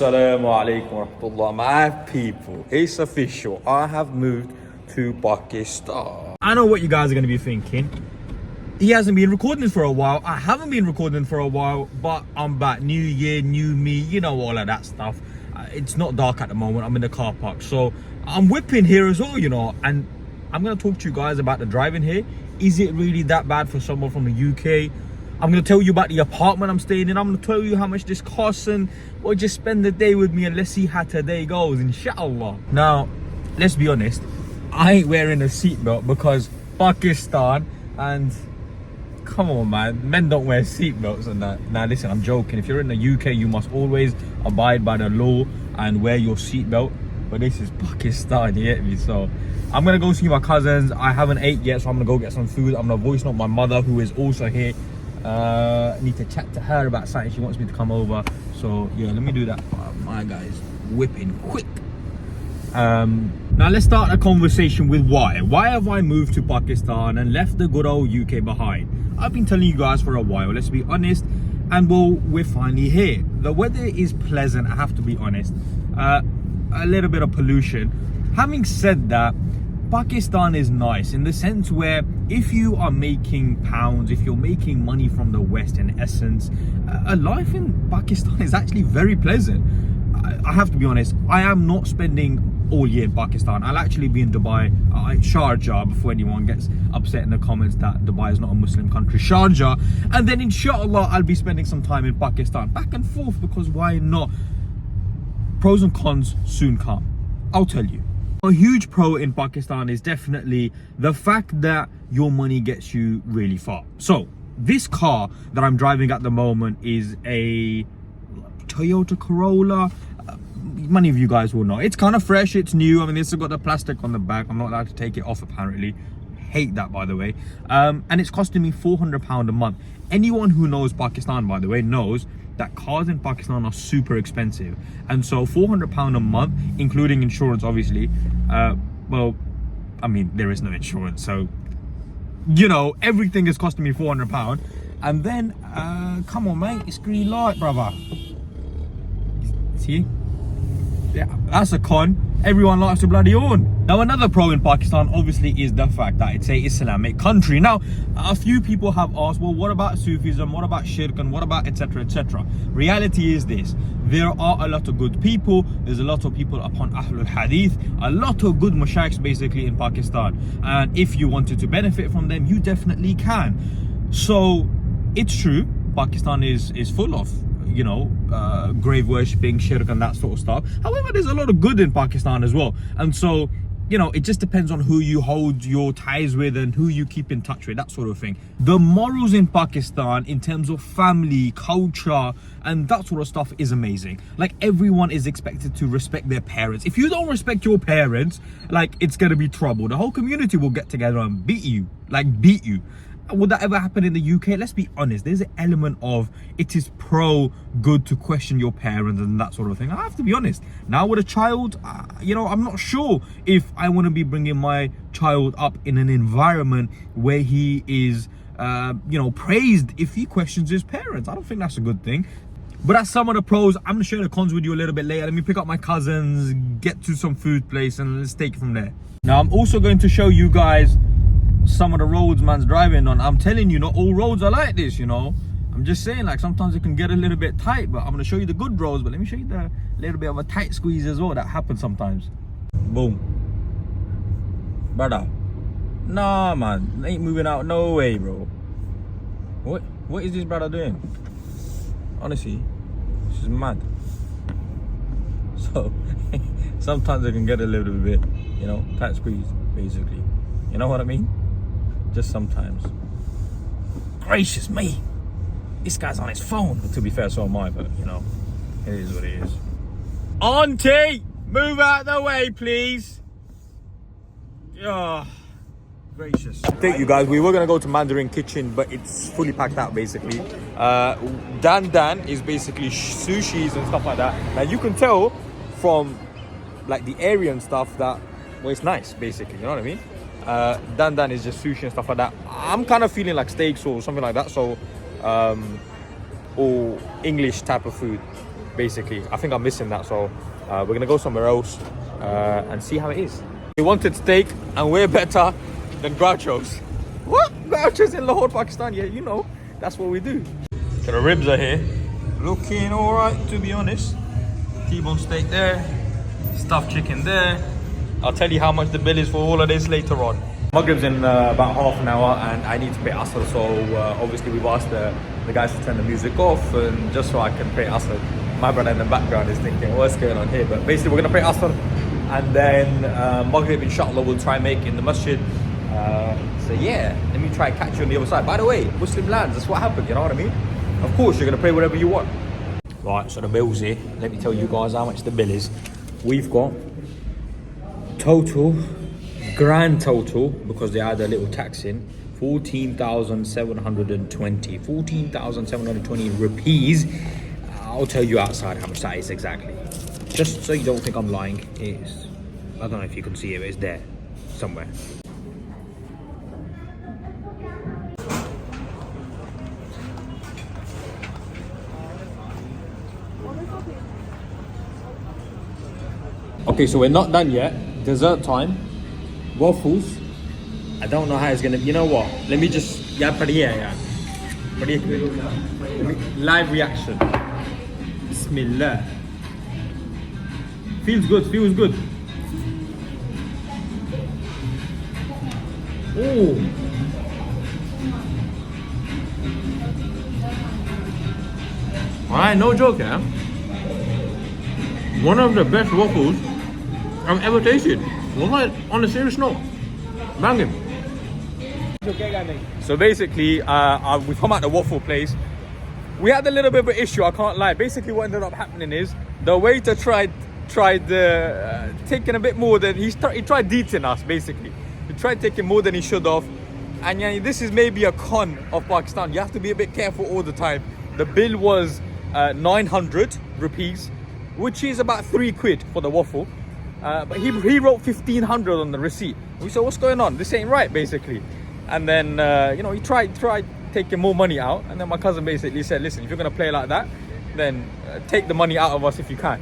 Assalamu alaikum wa rahmatullah. My people, it's official. I have moved to Pakistan. I know what you guys are going to be thinking. He hasn't been recording for a while. I haven't been recording for a while, but I'm back. New year, new me, you know, all of that stuff. It's not dark at the moment. I'm in the car park. So I'm whipping here as well, you know, and I'm going to talk to you guys about the driving here. Is it really that bad for someone from the UK? I'm going to tell you about the apartment I'm staying in. I'm going to tell you how much this costs, and well, just spend the day with me and let's see how today goes, inshallah. Now, let's be honest. I ain't wearing a seatbelt because Pakistan, and come on, man. Men don't wear seatbelts and that. Now, listen, I'm joking. If you're in the UK, you must always abide by the law and wear your seatbelt. But this is Pakistan, you get me? So I'm going to go see my cousins. I haven't ate yet, so I'm going to go get some food. I'm going to voice note my mother, who is also here. Need to chat to her about something. She wants me to come over, so yeah, let me do that. My guy's whipping quick. Now let's start a conversation with why have I moved to Pakistan and left the good old UK behind. I've been telling you guys for a while, let's be honest, and well, we're finally here. The weather is pleasant, I have to be honest. A little bit of pollution. Having said that, Pakistan is nice in the sense where if you are making pounds, if you're making money from the West in essence, a life in Pakistan is actually very pleasant. I have to be honest, I am not spending all year in Pakistan. I'll actually be in Dubai, Sharjah, before anyone gets upset in the comments that Dubai is not a Muslim country. Sharjah, and then inshallah I'll be spending some time in Pakistan, back and forth, because why not? Pros and cons soon come, I'll tell you. A huge pro in Pakistan is definitely the fact that your money gets you really far. So this car that I'm driving at the moment is a Toyota Corolla. Many of you guys will know. It's kind of fresh, it's new. I mean, it's got the plastic on the back. I'm not allowed to take it off apparently. Hate that, by the way. And it's costing me £400 a month. Anyone who knows Pakistan, by the way, knows that cars in Pakistan are super expensive, and so £400 a month, including insurance, obviously. Well, I mean, there is no insurance, so you know, everything is costing me £400. And then come on, mate, it's green light, brother. See, yeah, that's a con. Everyone likes to bloody horn. Now, another pro in Pakistan obviously is the fact that it's a Islamic country. Now, a few people have asked, well, what about Sufism? What about shirk? And what about etc, etc? Reality is this: there are a lot of good people. There's a lot of people upon Ahlul Hadith, a lot of good mashaykhs basically in Pakistan. And if you wanted to benefit from them, you definitely can. So it's true, Pakistan is full of, you know, grave worshipping, shirk and that sort of stuff. However, there's a lot of good in Pakistan as well. And so, you know, it just depends on who you hold your ties with and who you keep in touch with, that sort of thing. The morals in Pakistan in terms of family, culture and that sort of stuff is amazing. Like, everyone is expected to respect their parents. If you don't respect your parents, like, it's gonna be trouble. The whole community will get together and beat you. Would that ever happen in the UK? Let's be honest, there's an element of it is good to question your parents and that sort of thing. I have to be honest. Now with a child, you know, I'm not sure if I want to be bringing my child up in an environment where he is, you know, praised if he questions his parents. I don't think that's a good thing. But that's some of the pros. I'm gonna share the cons with you a little bit later. Let me pick up my cousins, get to some food place, and let's take it from there. Now, I'm also going to show you guys some of the roads man's driving on. I'm telling you, not all roads are like this, you know. I'm just saying, like, sometimes it can get a little bit tight, but I'm gonna show you the good roads. But let me show you the little bit of a tight squeeze as well that happens sometimes. Boom, brother. Nah, man, ain't moving out no way, bro. What is this brother doing? Honestly, this is mad. So sometimes it can get a little bit, you know, tight squeeze basically, you know what I mean? Just sometimes. Gracious me, this guy's on his phone. But to be fair, so am I, but you know, it is what it is. Auntie, move out the way, please. Oh, gracious. Thank you guys, we were gonna go to Mandarin Kitchen, but it's fully packed out basically. Dan is basically sushis and stuff like that. Now you can tell from like the area and stuff that, well, it's nice basically, you know what I mean? Dan is just sushi and stuff like that. I'm kind of feeling like steaks or something like that, so or English type of food basically. I think I'm missing that, so we're gonna go somewhere else and see how it is. We wanted steak, and we're better than Groucho's. What? Groucho's in Lahore, Pakistan? Yeah, you know, that's what we do. So the ribs are here, looking all right, to be honest. T-bone steak there, stuffed chicken there. I'll tell you how much the bill is for all of this later on. Maghrib's in about half an hour, and I need to pay Asr, so obviously we've asked the guys to turn the music off, and just so I can pay Asr. My brother in the background is thinking, what's going on here? But basically we're gonna pay Asr, and then Maghrib inshallah we'll try and make in the masjid. So yeah, let me try and catch you on the other side. By the way, Muslim lands, that's what happened, you know what I mean? Of course you're gonna pray whatever you want. Right, so the bill's here. Let me tell you guys how much the bill is. We've got total, grand total, because they add a little tax in, 14,720. 14,720 rupees. I'll tell you outside how much that is exactly. Just so you don't think I'm lying, it's, I don't know if you can see it, but it's there somewhere. Okay, so we're not done yet. Dessert time. Waffles. I don't know how it's gonna. You know what? Let me just. Yeah, live reaction. Bismillah. Feels good. Feels good. Oh. Alright, no joke, yeah. One of the best waffles I've ever tasted. Well, on a serious note, banging. So basically, we've come out the waffle place. We had a little bit of an issue, I can't lie. Basically, what ended up happening is the waiter tried taking a bit more than he tried beating us. Basically, he tried taking more than he should have. And yeah, this is maybe a con of Pakistan. You have to be a bit careful all the time. The bill was 900 rupees, which is about 3 quid for the waffle. But he wrote 1,500 on the receipt. We said, what's going on? This ain't right, basically. And then, you know, he tried taking more money out. And then my cousin basically said, listen, if you're going to play like that, then take the money out of us if you can.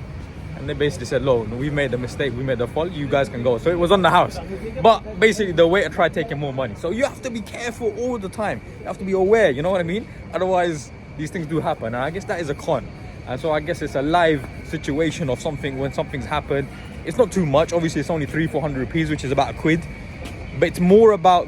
And they basically said, no, we made a mistake. We made a fault. You guys can go. So it was on the house. But basically, the waiter tried taking more money. So you have to be careful all the time. You have to be aware, you know what I mean? Otherwise, these things do happen. And I guess that is a con. And so I guess it's a live situation of something when something's happened. It's not too much. Obviously, it's only 300-400 rupees, which is about a quid. But it's more about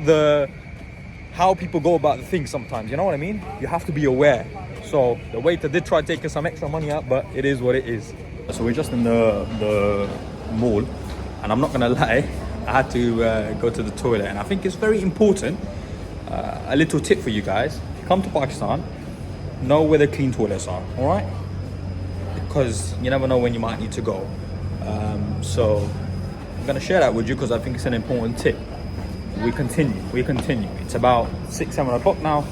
how people go about the things sometimes. You know what I mean? You have to be aware. So the waiter did try taking some extra money out, but it is what it is. So we're just in the mall, and I'm not gonna lie, I had to go to the toilet, and I think it's very important. A little tip for you guys: if you come to Pakistan, know where the clean toilets are. All right? Because you never know when you might need to go. So I'm gonna share that with you because I think it's an important tip. We continue. It's about 6-7 o'clock now.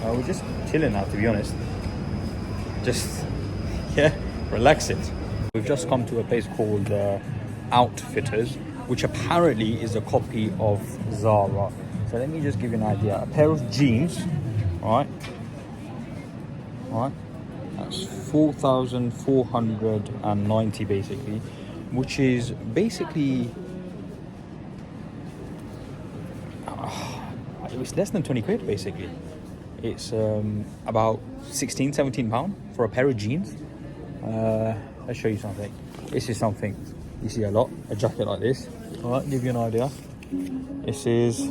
We're just chilling now, to be honest. Just relax it. We've just come to a place called Outfitters, which apparently is a copy of Zara. So let me just give you an idea. A pair of jeans, all right, that's 4,490 basically, which is basically it's less than 20 quid basically. It's about 16-17 pound for a pair of jeans. Let's show you something. This is something you see a lot, a jacket like this. All right, give you an idea. This is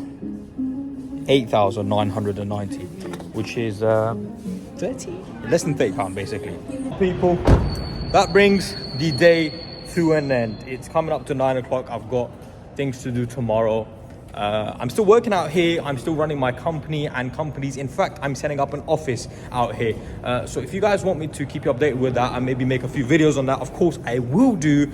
8,990, which is less than 30 pound basically. People, that brings the day to an end. It's coming up to 9 o'clock. I've got things to do tomorrow. I'm still working out here. I'm still running my company and companies. In fact, I'm setting up an office out here. So if you guys want me to keep you updated with that and maybe make a few videos on that, of course I will do.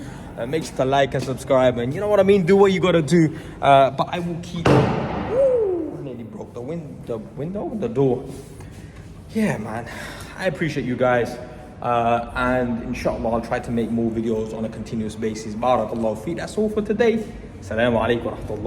Make sure to like and subscribe, and you know what I mean, do what you gotta do. But I will keep. Nearly broke the door. Yeah, man, I appreciate you guys. And inshallah I'll try to make more videos on a continuous basis. Barakallahu fi. That's all for today. Assalamu alaikum wa rahmatullah.